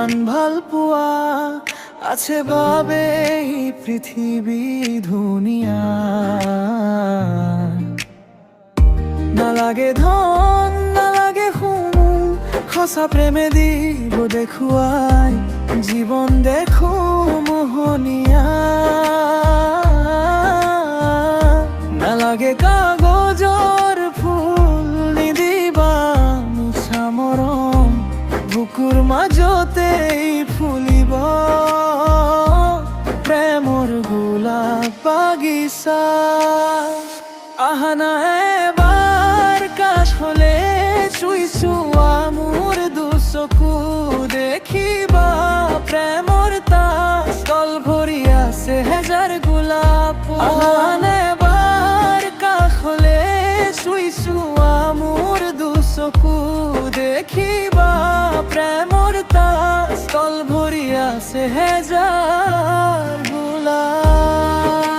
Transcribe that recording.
ইমান ভাল পোৱা আছে বাবে এই পৃথিৱী ধুনীয়া। নালাগে ধন নালাগে সোণ, সঁচা প্ৰেমে দিব দেখুৱাই জীৱন দেখো মোহনীয়া। নালাগে কাগজৰ ফুল, নিদিবা মিছা মৰম, বুকুৰ মাজতেই ফুলিব প্ৰেমৰ গোলাপ বাগিচা। আহানা এবাৰ কাষ হলে চুই চোৱা মোৰ দুচকু, দেখিবা প্ৰেমৰ তাত তল ভৰি আছে হেজাৰ গোলাপ। আহানা এবাৰ কাষ হলে চুই চোৱা মোৰ দুচকু, দেখিবা প্ৰেমৰ তাত তল ভৰি আছে হেজাৰ গোলাপ।